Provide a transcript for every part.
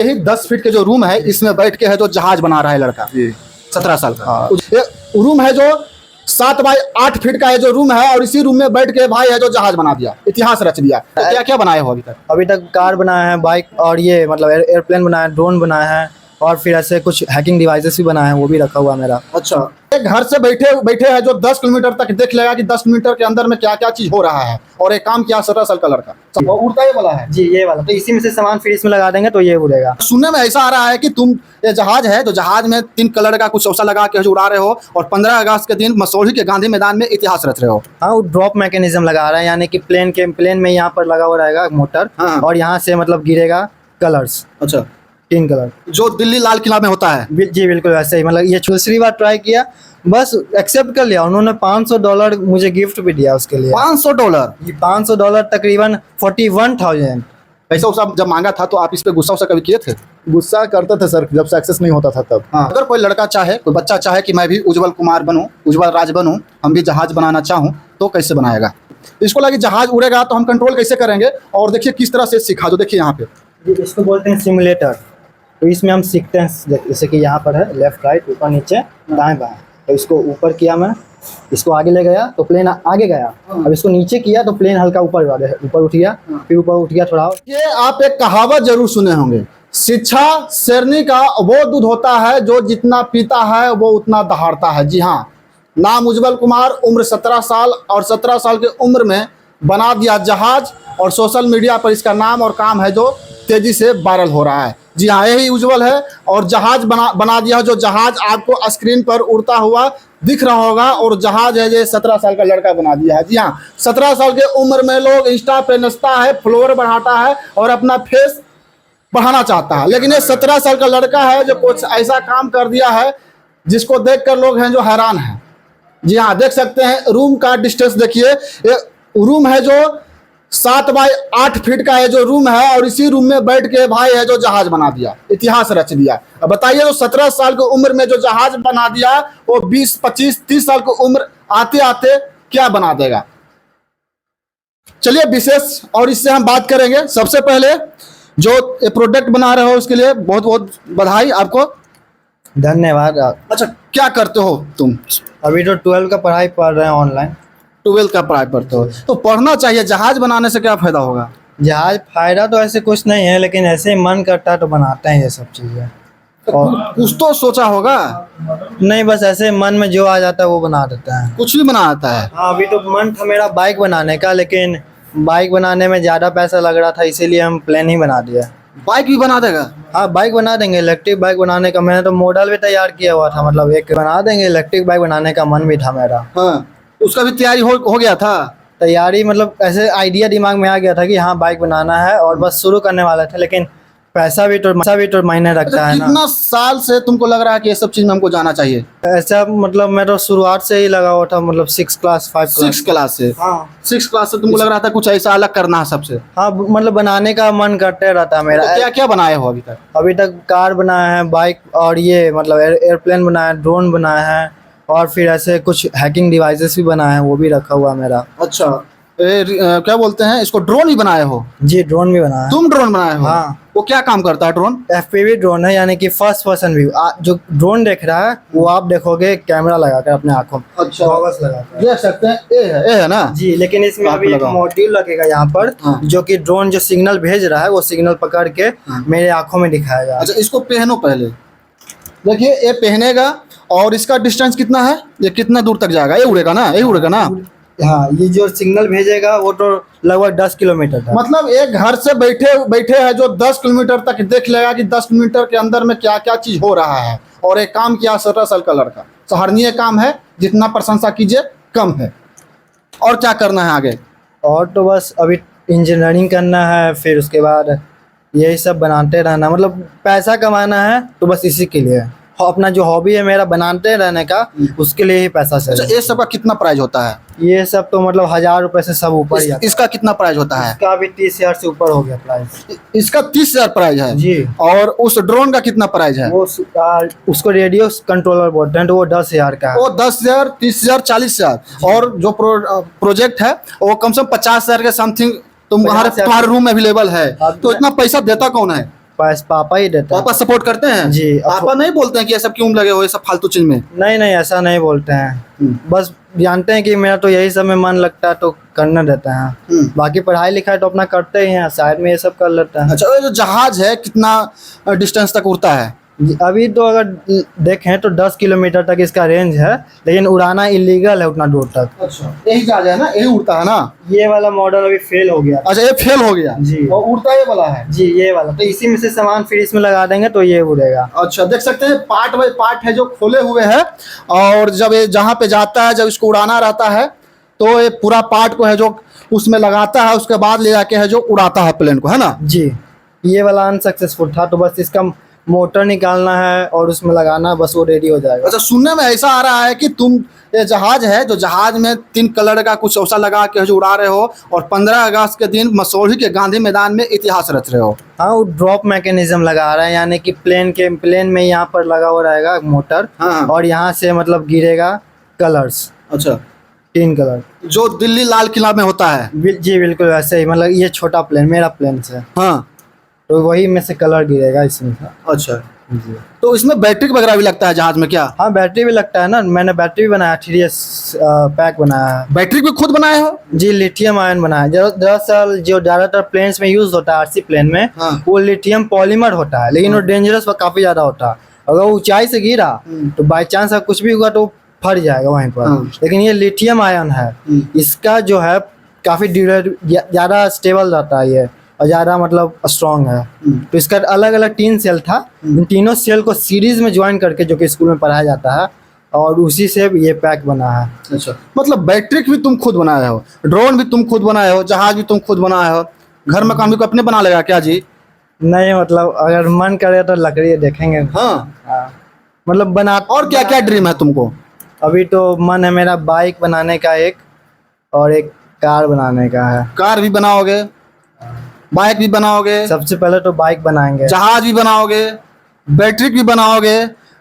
यही 10 फीट के जो रूम है इसमें बैठ के है जो जहाज बना रहा है लड़का 17 साल का। ये रूम है जो 7 बाय 8 फीट का है जो रूम है और इसी रूम में बैठ के भाई है जो जहाज बना दिया, इतिहास रच दिया। तो क्या क्या बनाए हो अभी तक? अभी तक कार बनाया है, बाइक और ये मतलब एयरप्लेन बनाया है, ड्रोन बनाया है और फिर ऐसे कुछ हैकिंग डिवाइसेस भी बनाए हैं, वो भी रखा हुआ है मेरा। अच्छा, एक घर से बैठे बैठे है जो 10 किलोमीटर तक देख लेगा कि 10 किलोमीटर के अंदर में क्या क्या चीज हो रहा है। और एक काम किया 17 साल का लड़का, वो उड़ता ही वाला है जी, ये वाला। तो इसी में से सामान फिर इसमें लगा देंगे तो ये उड़ेगा। सुनने में ऐसा आ रहा है कि तुम ये जहाज है तो जहाज में 3 कलर का कुछ ऐसा लगा के उड़ा रहे हो और 15 अगस्त के दिन मसौढ़ी के गांधी मैदान में इतिहास रच रहे हो। हाँ, वो ड्रॉप मैकेनिज्म लगा रहा है, यानी कि प्लेन में यहाँ पर लगा हुआ रहेगा मोटर। हाँ। और यहाँ से मतलब गिरेगा कलर्स। अच्छा, 3 कलर जो दिल्ली लाल किला में होता है। जी बिल्कुल वैसे ही। मतलब ये दूसरी बार ट्राई किया, बस एक्सेप्ट कर लिया। उन्होंने $500 मुझे गिफ्ट भी दिया उसके लिए। $500? ये $500 तकरीबन 41,000। पैसा उसा जब मांगा था तो आप इस पे गुस्सा उसा कभी किए थे? गुस्सा करते थे सर, जब सक्सेस नहीं होता था तब। हाँ, अगर कोई लड़का चाहे, कोई बच्चा चाहे कि मैं भी उज्जवल कुमार बनूं, उज्जवल राज बनूं, हम भी जहाज बनाना चाहूं, तो कैसे बनाएगा? इसको लगे जहाज उड़ेगा तो हम कंट्रोल कैसे करेंगे? और देखिए किस तरह से सिखा दो। देखिए यहाँ पे इसको बोलते हैं सिमुलेटर। तो इसमें हम सीखते हैं, जैसे कि यहाँ पर है लेफ्ट राइट, ऊपर नीचे दाएं बाएं। तो इसको ऊपर किया मैं, इसको आगे ले गया तो प्लेन आगे गया। अब इसको नीचे किया तो प्लेन हल्का ऊपर उठ गया, फिर ऊपर उठ गया थोड़ा। ये आप एक कहावत जरूर सुने होंगे, शिक्षा शेरनी का वो दूध होता है जो जितना पीता है वो उतना दहाड़ता है। जी हाँ, नाम उज्जवल कुमार, उम्र 17 साल और 17 साल की उम्र में बना दिया जहाज और सोशल मीडिया पर इसका नाम और काम है जो तेजी से वायरल हो रहा है। जी हाँ, यही उज्जवल है और जहाज बना दिया, जो जहाज आपको स्क्रीन पर उड़ता हुआ दिख रहा होगा। और जहाज है ये 17 साल का लड़का बना दिया है। जी हाँ, 17 साल के उम्र में लोग इंस्टा पे नचता है, फॉलोअर बढ़ाता है और अपना फेस बढ़ाना चाहता है, लेकिन ये 17 साल का लड़का है जो कुछ ऐसा काम कर दिया है जिसको देखकर लोग हैं जो हैरान हैं। जी हाँ, देख सकते हैं रूम का डिस्टेंस देखिए। ये रूम है जो 7 बाय 8 फीट का है जो रूम है और इसी रूम में बैठ के भाई है जो जहाज बना दिया, इतिहास रच दिया। अब बताइए, जो 17 साल की उम्र में जो जहाज बना दिया वो 20, 25, 30 साल की उम्र आते आते क्या बना देगा? चलिए विशेष और इससे हम बात करेंगे। सबसे पहले जो ये प्रोडक्ट बना रहे हो उसके लिए बहुत बहुत बधाई आपको, धन्यवाद। अच्छा, क्या करते हो तुम? अभी तो 12 का पढ़ाई पढ़ रहे हैं ऑनलाइन। 12 का पढ़ाई पढ़ते हो तो पढ़ना चाहिए। जहाज बनाने से क्या फायदा होगा? जहाज फायदा तो ऐसे कुछ नहीं है, लेकिन ऐसे ही मन करता है तो बनाते हैं ये सब चीज़ें। और कुछ तो सोचा होगा? नहीं, बस ऐसे मन में जो आ जाता है वो बना देता है। कुछ भी बना आता है। हाँ, अभी तो मन था मेरा बाइक बनाने का, लेकिन बाइक बनाने में ज़्यादा पैसा लग रहा था, इसीलिए हम प्लान ही बना दिया। बाइक भी बना देगा? हाँ, बाइक बना देंगे। इलेक्ट्रिक बाइक बनाने का मैंने तो मॉडल भी तैयार किया हुआ था, मतलब एक बना देंगे। इलेक्ट्रिक बाइक बनाने का मन भी था मेरा। हाँ, उसका भी तैयारी हो गया था? तैयारी मतलब ऐसे आइडिया दिमाग में आ गया था कि हाँ बाइक बनाना है और बस शुरू करने वाला था, लेकिन पैसा भी तो मायने रखता है ना। कितना साल से तुमको लग रहा है कि ये सब चीज में हमको जाना चाहिए? ऐसा मतलब मैं तो शुरुआत से ही लगा हुआ था, मतलब 6 क्लास 5 क्लास। 6 क्लास से? हाँ, 6 क्लास से तुमको लग रहा था कुछ ऐसा अलग करना है सबसे? हाँ, मतलब बनाने का मन करते रहता है मेरा। तो क्या क्या बनाए हो अभी तक? अभी तक कार बनाया है, बाइक और ये मतलब एयरप्लेन बनाया है, ड्रोन बनाया है और फिर ऐसे कुछ हैकिंग डिवाइसेस भी बनाए हैं, वो भी रखा हुआ है मेरा। अच्छा, क्या बोलते हैं इसको, ड्रोन भी बनाए हो? जी, ड्रोन भी बनाया है। तुम ड्रोन बनाए हो? हाँ। वो क्या काम करता है ड्रोन? FPV ड्रोन है, यानी कि फर्स्ट पर्सन व्यू। जो ड्रोन देख रहा है वो आप देखोगे कैमरा लगाकर अपने आंखों में। अच्छा, गॉगल्स लगाकर देख सकते हैं। ये है ना? जी, लेकिन इसमें अभी एक मॉड्यूल लगेगा यहाँ पर। हाँ। जो कि ड्रोन जो सिग्नल भेज रहा है वो सिग्नल पकड़ के हाँ। मेरे आंखों में दिखाएगा। अच्छा, इसको पहनो पहले। देखिए ये पहनेगा और इसका डिस्टेंस कितना है? ये कितना दूर तक जाएगा? ये उड़ेगा ना? यही उड़ेगा ना? हाँ, ये जो सिग्नल भेजेगा वो तो लगभग 10 किलोमीटर था। मतलब एक घर से बैठे बैठे है जो 10 किलोमीटर तक देख लेगा कि 10 किलोमीटर के अंदर में क्या क्या चीज हो रहा है। और एक काम किया 17 साल का लड़का, सराहनीय काम है, जितना प्रशंसा कीजिए कम है। और क्या करना है आगे? और तो बस अभी इंजीनियरिंग करना है, फिर उसके बाद यही सब बनाते रहना, मतलब पैसा कमाना है तो बस इसी के लिए। अपना जो हॉबी है मेरा बनाते रहने का, उसके लिए ही पैसा अच्छा, चाहिए। ये सब का कितना प्राइस होता है? ये सब तो मतलब 1000 रुपए से सब ऊपर ही आता है। इसका कितना प्राइस होता है? इसका भी 30,000 से ऊपर हो गया प्राइस। इसका 30,000 प्राइस है जी। और उस ड्रोन का कितना प्राइस है? वो उसको रेडियो कंट्रोलर बोलते हैं, तो वो 10,000 का है। वो 10,000, 30,000, 40,000। और जो प्रोजेक्ट है वो कम से कम 50,000 के समथिंग तुम्हारे रूम में अवेलेबल है। तो इतना पैसा देता कौन है? पापा ही देते हैं। पापा सपोर्ट करते हैं जी। पापा नहीं बोलते हैं कि ये सब क्यों लगे हो ये सब फालतू चीज में? नहीं नहीं, ऐसा नहीं बोलते हैं, बस जानते हैं कि मेरा तो यही सब में मन लगता है तो करने देते हैं। बाकी पढ़ाई लिखाई तो अपना करते ही हैं, साइड में ये सब कर लेते हैं। अच्छा, ये जो जहाज है कितना डिस्टेंस तक उड़ता है? अभी तो अगर देखें तो 10 किलोमीटर तक इसका रेंज है, लेकिन उड़ाना इलीगल है उतना दूर तक। अच्छा, यही जहाज है ना, यही उड़ता है ना? ये वाला मॉडल अभी फेल हो गया। अच्छा, ये फेल हो गया जी। और उड़ता ये वाला है? जी, ये वाला तो इसी में से सामान फिर इसमें लगा देंगे तो ये उड़ेगा। अच्छा, देख सकते हैं पार्ट बाई पार्ट है जो खोले हुए हैं, और जब ये जहाँ पे जाता है, जब इसको उड़ाना रहता है तो ये पूरा पार्ट को है जो उसमें लगाता है, उसके बाद ले जाके है जो उड़ाता है प्लेन को, है ना? जी, ये वाला अनसक्सेसफुल था तो बस इसका मोटर निकालना है और उसमें लगाना, बस वो रेडी हो जाएगा। अच्छा, सुनने में ऐसा आ रहा है कि तुम ये जहाज है जो जहाज में 3 कलर का कुछ ऐसा लगा के जो उड़ा रहे हो, और 15 अगस्त के दिन मसौढ़ी के गांधी मैदान में इतिहास रच रहे हो। हाँ, वो ड्रॉप मैकेनिज्म लगा रहा है, यानी कि प्लेन में यहाँ पर लगा हुआ रहेगा मोटर, हाँ। और यहाँ से मतलब गिरेगा कलर्स। अच्छा, 3 कलर जो दिल्ली लाल किला में होता है। जी बिल्कुल वैसे ही, मतलब ये छोटा प्लेन मेरा प्लेन से, हाँ, तो वही में से कलर गिरेगा इसमें से। अच्छा, जी। तो इसमें बैटरी वगैरह भी लगता है जहाज में क्या? हाँ, बैटरी भी लगता है ना, मैंने बैटरी भी बनाया, 3S पैक बनाया है। बैटरी भी खुद बनाए हो? जी, लिथियम आयन बनाया है। दरअसल जो ज़्यादातर प्लेन्स में यूज होता है आरसी प्लेन में, हाँ। वो लिथियम पॉलीमर होता है, लेकिन वो डेंजरस काफ़ी ज़्यादा होता है। अगर वो ऊंचाई से गिरा तो बाई चांस अगर कुछ भी हुआ तो फट जाएगा वहीं पर। हाँ। लेकिन ये लिथियम आयन है, इसका जो है काफ़ी ज़्यादा स्टेबल रहता है ये, और ज़्यादा मतलब स्ट्रॉन्ग है। तो इसका अलग अलग 3 सेल था, इन तीनों सेल को सीरीज में ज्वाइन करके, जो कि स्कूल में पढ़ाया जाता है, और उसी से ये पैक बना है। अच्छा, मतलब बैटरी भी तुम खुद बनाए हो, ड्रोन भी तुम खुद बनाए हो, जहाज भी तुम खुद बनाए हो, घर में काम भी अपने बना लेगा क्या जी? नहीं, मतलब अगर मन करे तो लकड़ी देखेंगे। हाँ। हाँ, मतलब बना। और क्या क्या ड्रीम है तुमको? अभी तो मन है मेरा बाइक बनाने का एक, और एक कार बनाने का है। कार भी बनाओगे, बाइक भी बनाओगे, सबसे पहले तो बाइक बनाएंगे। जहाज भी बनाओगे, बैटरी भी बनाओगे,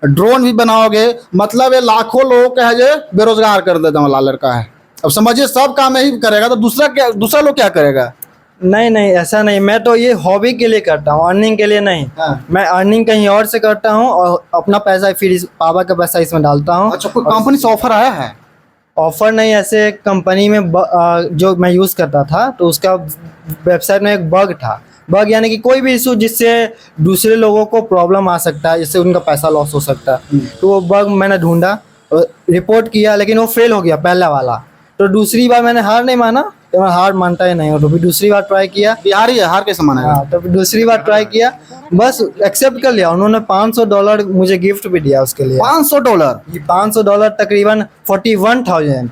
ड्रोन भी बनाओगे, मतलब ये लाखों लोगों का है जो बेरोजगार कर देता वाला लड़का है। अब समझिए, सब काम यही करेगा तो दूसरा लोग क्या करेगा? नहीं नहीं, ऐसा नहीं, मैं तो ये हॉबी के लिए करता हूँ, अर्निंग के लिए नहीं। हाँ। मैं अर्निंग कहीं और से करता हूँ, और अपना पैसा फिर पापा का पैसा इसमें डालता हूँ। अच्छा, कोई कंपनी से ऑफर आया है? ऑफर नहीं, ऐसे कंपनी में जो मैं यूज़ करता था तो उसका वेबसाइट में एक बग था। बग यानी कि कोई भी इशू जिससे दूसरे लोगों को प्रॉब्लम आ सकता है, जिससे उनका पैसा लॉस हो सकता है। तो वो बग मैंने ढूंढा, रिपोर्ट किया, लेकिन वो फेल हो गया पहला वाला। तो दूसरी बार मैंने हार नहीं माना, तो मैं हार मानता ही नहीं हूँ, तो फिर दूसरी बार ट्राई किया। बिहारी है, हार कैसे मानेगा? हाँ, तो फिर दूसरी बार ट्राई किया, बस एक्सेप्ट कर लिया। उन्होंने $500 मुझे गिफ्ट भी दिया उसके लिए। $500? ये $500 तकरीबन 41,000,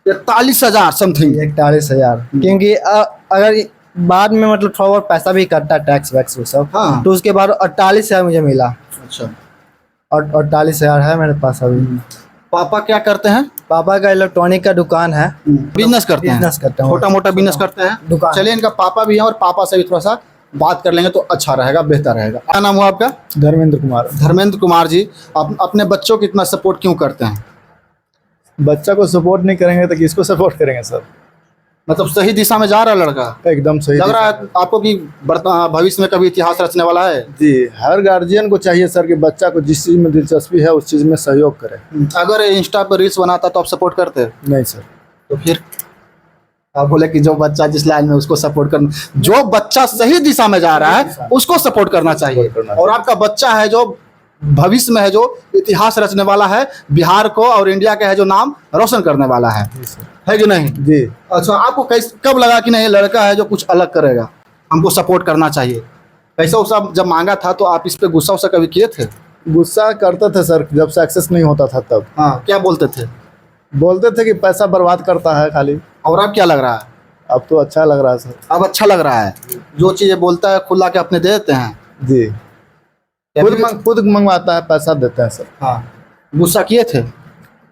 41,000 समथिंग। 41,000। क्योंकि अगर बाद में मतलब थोड़ा बहुत पैसा भी कटता है, टैक्स वैक्स वो सब। हाँ। तो उसके बाद 48,000 मुझे मिला, अच्छा, और 48,000 है मेरे पास अभी। पापा क्या करते हैं? पापा का इलेक्ट्रॉनिक का दुकान है। बिजनेस करते हैं? बिजनेस करते हैं, छोटा मोटा बिजनेस करते हैं। दुकान। चलिए, इनका पापा भी है और पापा से भी थोड़ा सा बात कर लेंगे तो अच्छा रहेगा, बेहतर रहेगा। क्या नाम हुआ आपका? धर्मेंद्र कुमार। धर्मेंद्र कुमार जी, अपने बच्चों को इतना सपोर्ट क्यों करते हैं? बच्चा को सपोर्ट नहीं करेंगे तो किसको सपोर्ट करेंगे सर? मतलब सही दिशा में जा रहा है लड़का? एकदम सही लग रहा है आपको कि भविष्य में कभी इतिहास रचने वाला है? जी, हर गार्जियन को चाहिए सर कि बच्चा को जिस चीज़ में दिलचस्पी है उस चीज़ में सहयोग करे। अगर इंस्टा पर रील्स बनाता तो आप सपोर्ट करते? नहीं सर। तो फिर आप बोले कि जो बच्चा जिस लाइन में उसको सपोर्ट करना, जो बच्चा सही दिशा में जा रहा है उसको सपोर्ट करना चाहिए। और आपका बच्चा है जो भविष्य में है जो इतिहास रचने वाला है, बिहार को और इंडिया का है जो नाम रोशन करने वाला है कि नहीं? जी। अच्छा, आपको कब लगा कि नहीं ये लड़का है जो कुछ अलग करेगा, हमको सपोर्ट करना चाहिए? पैसा उसा जब मांगा था तो आप इस पे गुस्सा उसा कभी किए थे? गुस्सा करते थे सर, जब सक्सेस नहीं होता था तब। हाँ, क्या बोलते थे? बोलते थे कि पैसा बर्बाद करता है खाली। और अब क्या लग रहा है? अब तो अच्छा लग रहा है सर। अब अच्छा लग रहा है, जो चीज़ें बोलता है खुला के अपने दे देते हैं। जी, खुद मंगवाता है, पैसा देते हैं सर। हाँ, गुस्सा किए थे?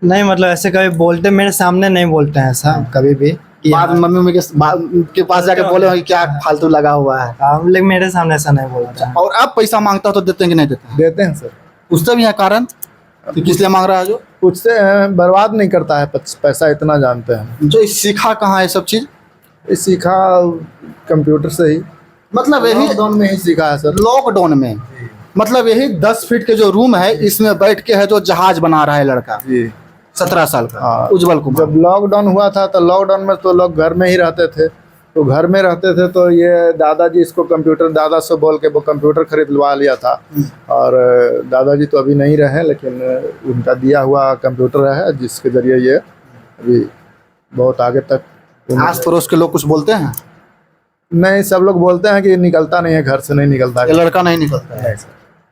नहीं, मतलब ऐसे कभी बोलते, मेरे सामने नहीं बोलते हैं ऐसा कभी भी कि बाद में मम्मी के पास जाके बोले कि क्या फालतू लगा हुआ है। हाँ, लेकिन मेरे सामने ऐसा नहीं बोलता है। और अब पैसा मांगता हो तो देते हैं कि नहीं देते हैं? देते हैं सर। पूछते भी है कारण कि किस लिए मांग रहा है? जो पूछते हैं, बर्बाद नहीं करता है पैसा, इतना जानते हैं। जो सीखा कहाँ है सब चीज़? ये सीखा कंप्यूटर से ही। मतलब यही लॉकडाउन में ही सीखा है सर। लॉकडाउन में, मतलब यही 10 फीट के जो रूम है इसमें बैठ के है जो जहाज बना रहा है लड़का, जी 17 साल का हाँ। उज्जवल कुमार। जब लॉकडाउन हुआ था तो लॉकडाउन में तो लोग घर में ही रहते थे, तो घर में रहते थे तो ये दादाजी इसको कंप्यूटर, दादा से बोल के वो कंप्यूटर खरीदवा लिया था। और दादाजी तो अभी नहीं रहे, लेकिन उनका दिया हुआ कंप्यूटर है जिसके जरिए ये अभी बहुत आगे तक। आस पड़ोस के लोग कुछ बोलते हैं? नहीं, सब लोग बोलते हैं कि निकलता नहीं है घर से, नहीं निकलता ये है। लड़का नहीं निकलता है,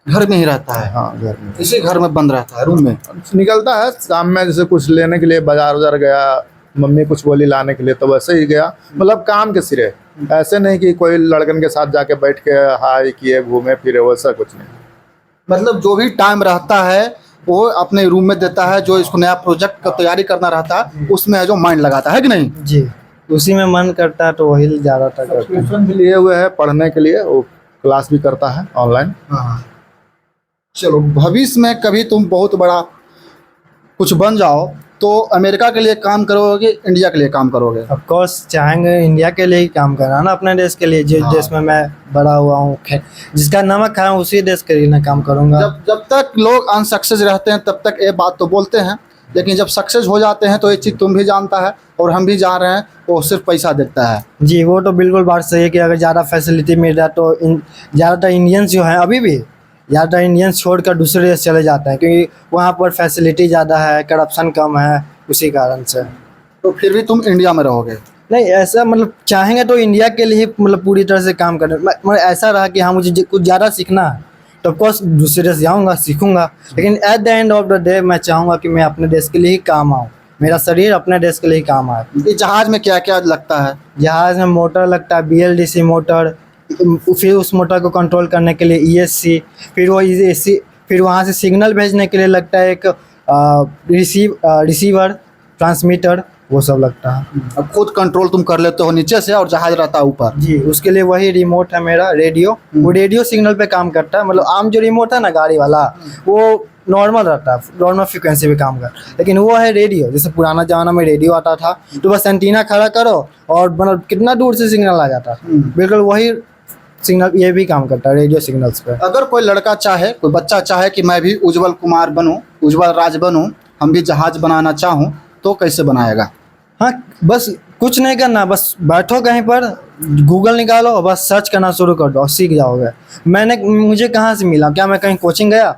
घर में ही रहता है, हाँ घर में इसी घर में बंद रहता है, रूम में। निकलता है शाम में, जैसे कुछ लेने के लिए बाजार उजार गया, मम्मी कुछ बोली लाने के लिए तो वैसे ही गया, मतलब काम के सिरे। ऐसे नहीं कि कोई लड़कन के साथ जाके बैठ के हाय किए घूमे फिरे, वैसा कुछ नहीं। मतलब जो भी टाइम रहता है वो अपने रूम में देता है, जो इसको नया प्रोजेक्ट का तैयारी करना रहता है उसमें है जो माइंड लगाता है कि नहीं? जी, उसी में मन करता है तो वही ज़्यादातर करता है। सब्सक्रिप्शन भी लिए हुए है पढ़ने के लिए, वो क्लास भी करता है ऑनलाइन। हाँ। चलो, भविष्य में कभी तुम बहुत बड़ा कुछ बन जाओ तो अमेरिका के लिए काम करोगे, इंडिया के लिए काम करोगे? ऑफ कोर्स चाहेंगे इंडिया के लिए ही काम करना ना, अपने देश के लिए, जिस हाँ। देश में मैं बड़ा हुआ हूँ, जिसका नमक खाया हूँ उसी देश के लिए ना काम करूँगा। जब तक लोग अनसक्सेस रहते हैं तब तक ये बात तो बोलते हैं, लेकिन जब सक्सेस हो जाते हैं तो ये चीज़ तुम भी जानता है और हम भी जान रहे हैं, वो सिर्फ पैसा देखता है। जी, वो तो बिल्कुल बात सही है कि अगर ज़्यादा फैसिलिटी मिल रहा है तो ज़्यादातर इंडियंस जो हैं अभी भी ज़्यादातर इंडियंस छोड़कर दूसरे देश चले जाते हैं, क्योंकि वहाँ पर फैसिलिटी ज़्यादा है, करप्शन कम है, उसी कारण से। तो फिर भी तुम इंडिया में रहोगे? नहीं, ऐसा मतलब चाहेंगे तो इंडिया के लिए मतलब पूरी तरह से काम करें। मतलब ऐसा रहा कि हाँ मुझे कुछ ज़्यादा सीखना है तो ऑफकोर्स दूसरे देश जाऊँगा, सीखूंगा, लेकिन at the end of the day मैं चाहूँगा कि मैं अपने देश के लिए ही काम आऊँ, मेरा शरीर अपने देश के लिए ही काम आए। ये जहाज में क्या क्या लगता है? जहाज़ में मोटर लगता है, BLDC मोटर, फिर उस मोटर को कंट्रोल करने के लिए ESC, फिर वो ESC, फिर वहाँ से सिग्नल भेजने के लिए लगता है एक रिसीवर, ट्रांसमीटर, वो सब लगता है। अब खुद कंट्रोल तुम कर लेते हो नीचे से और जहाज रहता है ऊपर? जी, उसके लिए वही रिमोट है मेरा, रेडियो, वो रेडियो सिग्नल पे काम करता है। मतलब आम जो रिमोट है ना गाड़ी वाला, वो नॉर्मल रहता है, नॉर्मल फ्रिक्वेंसी पे काम कर, लेकिन वो है रेडियो। जैसे पुराना ज़माना में रेडियो आता था तो बस एंटीना खड़ा करो और मतलब कितना दूर से सिग्नल आ जाता, बिल्कुल वही सिग्नल ये भी काम करता है रेडियो सिग्नल्स पे। अगर कोई लड़का चाहे, कोई बच्चा चाहे कि मैं भी उज्जवल कुमार बनूं, उज्जवल राज बनूं, हम भी जहाज बनाना चाहूं, तो कैसे बनाएगा? हाँ, बस कुछ नहीं करना, बस बैठो कहीं पर, गूगल निकालो और बस सर्च करना शुरू कर दो और सीख जाओगे। मुझे कहाँ से मिला? क्या मैं कहीं कोचिंग गया,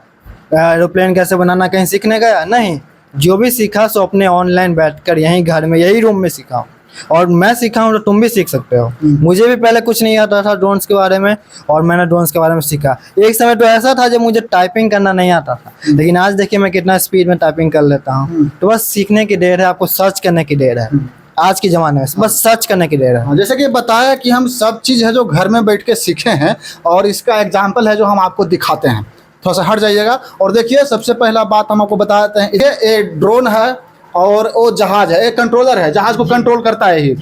एरोप्लेन कैसे बनाना कहीं सीखने गया? नहीं, जो भी सीखा सो अपने ऑनलाइन बैठकर यहीं घर में यही रूम में सीखा हूँ, और मैं सीखा हूँ तो तुम भी सीख सकते हो। मुझे भी पहले कुछ नहीं आता था ड्रोन्स के बारे में, और मैंने ड्रोन्स के बारे में सीखा। एक समय तो ऐसा था जब मुझे टाइपिंग करना नहीं आता था, लेकिन आज देखिए मैं कितना स्पीड में टाइपिंग कर लेता हूँ। तो बस सीखने की देर है, आपको सर्च करने की देर है। आज के ज़माने में बस सर्च करने की देर है। जैसे कि बताया कि हम सब चीज़ है जो घर में बैठ के सीखे हैं, और इसका एग्जाम्पल है जो हम आपको दिखाते हैं। थोड़ा सा हट जाइएगा और देखिए, सबसे पहला बात हम आपको बताते हैं, ये ड्रोन है और वो जहाज है, एक कंट्रोलर है, जहाज को कंट्रोल करता है। ही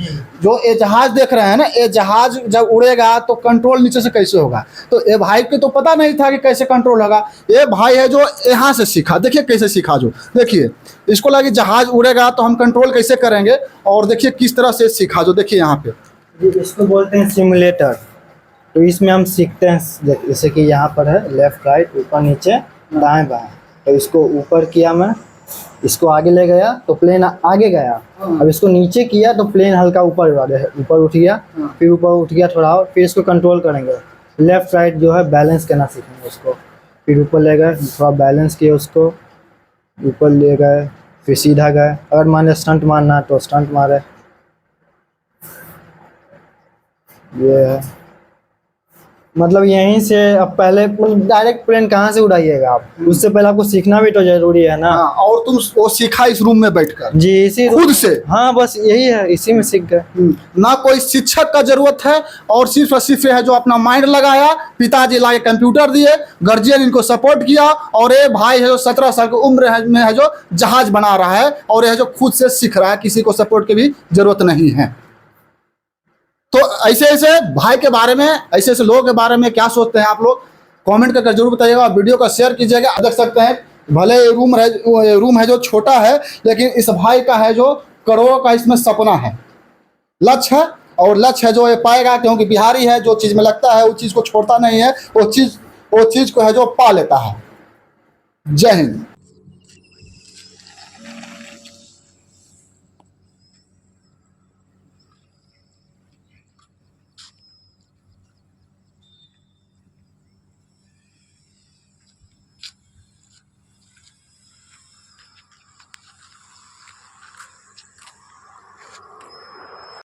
जो ये जहाज देख रहे हैं ना, ये जहाज जब उड़ेगा तो कंट्रोल नीचे से कैसे होगा? तो ये भाई को तो पता नहीं था कि कैसे कंट्रोल होगा। ये भाई है जो यहाँ से सीखा, देखिए कैसे सीखा। जो देखिए, इसको लगा कि जहाज उड़ेगा तो हम कंट्रोल कैसे करेंगे, और देखिए किस तरह से सीखा। जो देखिए यहाँ पे इसको बोलते हैं सिमुलेटर। तो इसमें हम सीखते हैं, जैसे कि यहाँ पर है लेफ्ट राइट, ऊपर नीचे, दाएं बाएं। तो इसको ऊपर किया मैं, इसको आगे ले गया तो प्लेन आगे गया। अब इसको नीचे किया तो प्लेन हल्का ऊपर उठ गया, फिर ऊपर उठ गया थोड़ा और, फिर इसको कंट्रोल करेंगे। लेफ्ट राइट जो है बैलेंस करना सीखेंगे उसको, फिर ऊपर ले गए, थोड़ा बैलेंस किया, उसको ऊपर ले गए, फिर सीधा गए। अगर मान लिया स्टंट मारना तो स्टंट मारे। ये है, मतलब यहीं से अब पहले डायरेक्ट प्लेन कहाँ से उड़ाइएगा आप, उससे पहले आपको सीखना भी तो जरूरी है ना। हाँ, और तुम वो सीखा इस रूम में बैठकर? जी, इसी खुद से? हाँ, बस यही है, इसी में सीख गए। ना कोई शिक्षक का जरूरत है, और सिर्फ और सिर्फ है जो अपना माइंड लगाया, पिताजी लाके कंप्यूटर दिए, गार्जियन इनको सपोर्ट किया, और ये भाई है जो 17 साल की उम्र में है जो जहाज बना रहा है, और यह जो खुद से सीख रहा है, किसी को सपोर्ट की भी जरूरत नहीं है। तो ऐसे ऐसे भाई के बारे में, ऐसे ऐसे लोगों के बारे में क्या सोचते हैं आप लोग? कमेंट करके जरूर बताइएगा, वीडियो को शेयर कीजिएगा। देख सकते हैं, भले रूम है जो छोटा है, लेकिन इस भाई का है जो करोड़ों का इसमें सपना है, लक्ष्य है, और लक्ष्य है जो ये पाएगा, क्योंकि बिहारी है, जो चीज़ में लगता है उस चीज़ को छोड़ता नहीं है, वो चीज़ को है जो पा लेता है। जय हिंद।